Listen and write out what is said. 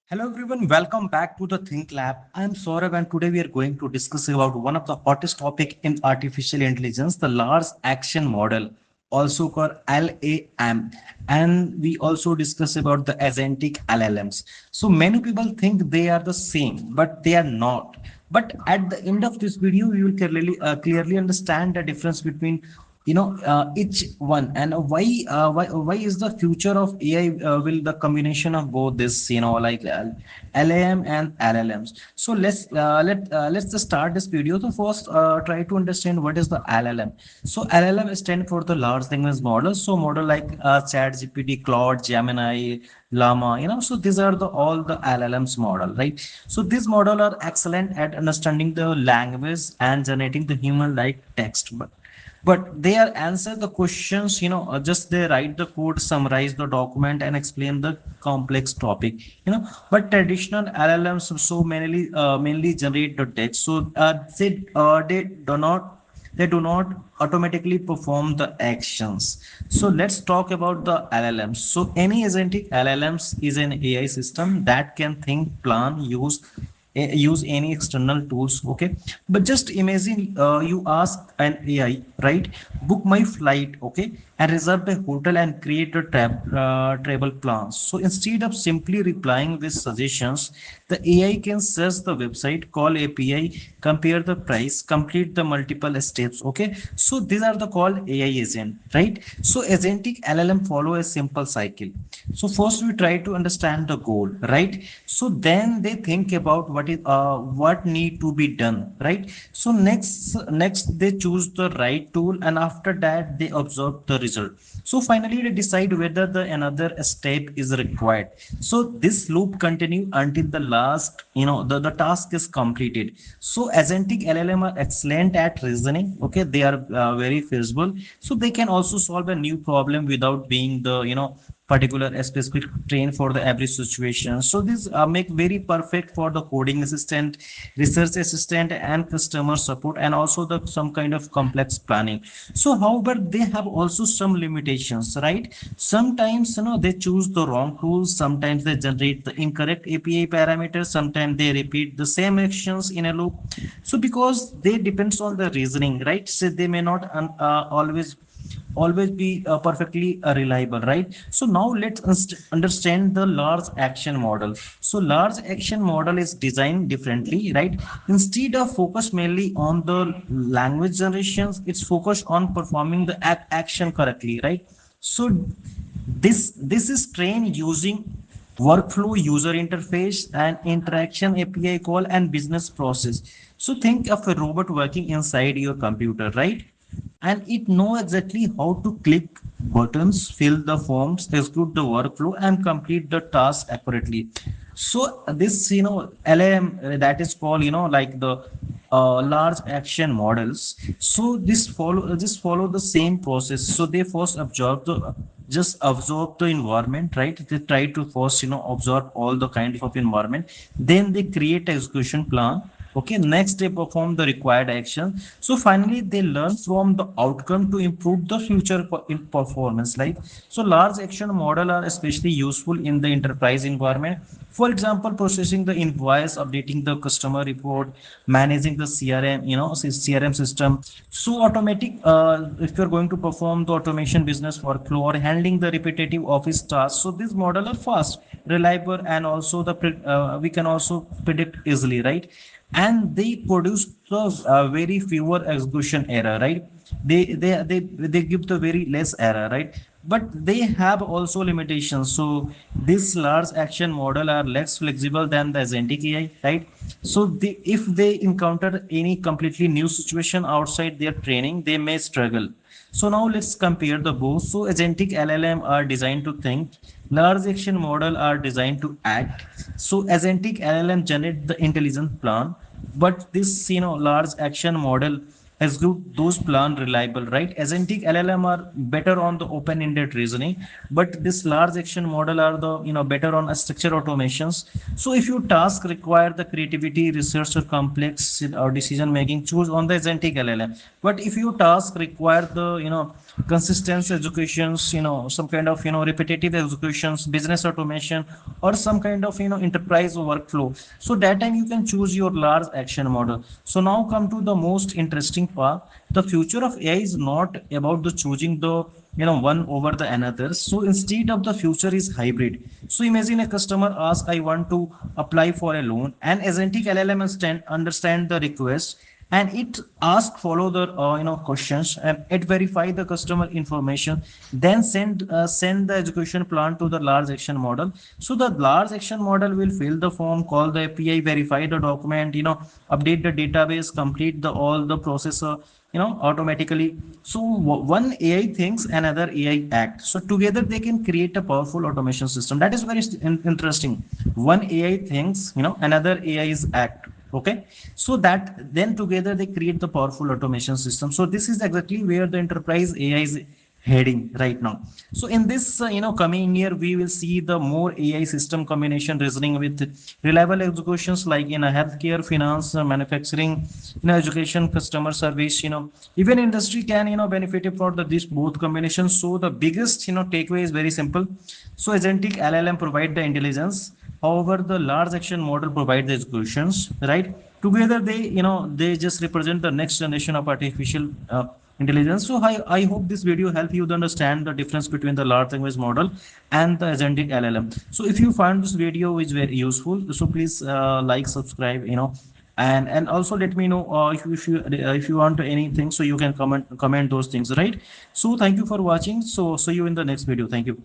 Hello everyone, welcome back to the Think Lab. I am Saurabh and today we are going to discuss about one of the hottest topic in artificial intelligence, the large action model, also called LAM. And we also discuss about the agentic LLMs. So many people think they are the same, but they are not. But at the end of this video, you will clearly understand the difference between each one and why is the future of AI will the combination of both this like LAM and LLMs. So let's just start this video. So first try to understand what is the LLM. So LLM stand for the large language model. So model like Chat GPT, Claude, Gemini, Llama, so these are the all the LLMs model, right? So these model are excellent at understanding the language and generating the human like text, but they are answer the questions, just they write the code, summarize the document and explain the complex topic, but traditional LLMs so mainly generate the text. So they do not automatically perform the actions. So let's talk about the LLMs. So any agentic LLMs is an AI system that can think, plan, use any external tools. Okay, but just imagine you ask an AI, right, book my flight, okay, and reserve a hotel and create a travel plans. So instead of simply replying with suggestions, the AI can search the website, call API, compare the price, complete the multiple steps. Okay, so these are the called AI agent, right? So agentic LLM follow a simple cycle. So first we try to understand the goal, right? So then they think about what need to be done, right? So next they choose the right tool, and after that they observe the result. So finally they decide whether the another step is required. So this loop continue until the last, the task is completed. So agentic LLM are excellent at reasoning. Okay, they are very feasible. So they can also solve a new problem without being the particular specific train for the every situation. So this make very perfect for the coding assistant, research assistant, and customer support, and also the some kind of complex planning. So however, they have also some limitations, right? Sometimes they choose the wrong tools, sometimes they generate the incorrect API parameters, sometimes they repeat the same actions in a loop. So because they depends on the reasoning, right? So they may not always be perfectly reliable, right? So now let's understand the large action model. So large action model is designed differently, right? Instead of focus mainly on the language generations, it's focused on performing the action correctly, right? So this is trained using workflow, user interface, and interaction API call and business process. So think of a robot working inside your computer, right? And it know exactly how to click buttons, fill the forms, execute the workflow, and complete the task accurately. So this LAM, that is called like the large action models. So this follow the same process. So they first absorb the environment, right? They try to first absorb all the kind of environment, then they create execution plan. Okay, next they perform the required action. So finally they learn from the outcome to improve the future in performance, right? So large action model are especially useful in the enterprise environment. For example, processing the invoice, updating the customer report, managing the CRM, CRM system. So automatic, if you're going to perform the automation business workflow or handling the repetitive office tasks, so this model are fast, reliable, and also we can also predict easily, right? And they produce the very fewer execution error, right? They give the very less error, right? But they have also limitations. So this large action model are less flexible than the agentic AI, right? So if they encounter any completely new situation outside their training, they may struggle. So now let's compare the both. So agentic LLM are designed to think, large action model are designed to act. So agentic LLM generate the intelligent plan, but this large action model execute those plan reliable, right? Agentic LLM are better on the open-ended reasoning, but this large action model are the better on a structure automations. So if your task require the creativity, research, or complex or decision making, choose on the agentic LLM. But if your task require the consistent executions, some kind of repetitive executions, business automation, or some kind of enterprise workflow, so that time you can choose your large action model. So now come to the most interesting part. The future of AI is not about the choosing the one over the another. So instead of the future is hybrid. So imagine a customer ask, I want to apply for a loan, and agentic LLM understand the request, and it ask follow the questions, and it verify the customer information, then send the education plan to the large action model. So the large action model will fill the form, call the API, verify the document, update the database, complete the all the process automatically. So one AI thinks, another AI act, so together they can create a powerful automation system. That is very interesting. One AI thinks, another AI is act. Okay, so that then together they create the powerful automation system. So this is exactly where the enterprise AI is heading right now. So in this coming year, we will see the more AI system combination reasoning with reliable executions, like in a healthcare, finance, manufacturing, education, customer service. Even industry can benefit for the this both combinations. So the biggest takeaway is very simple. So agentic LLM provide the intelligence. However, the large action model provide the executions, right? Together they just represent the next generation of artificial intelligence. So I hope this video help you to understand the difference between the large language model and the agentic LLM. So if you find this video is very useful, so please like, subscribe, and also let me know if you want anything, so you can comment those things, right? So thank you for watching. So see you in the next video. Thank you.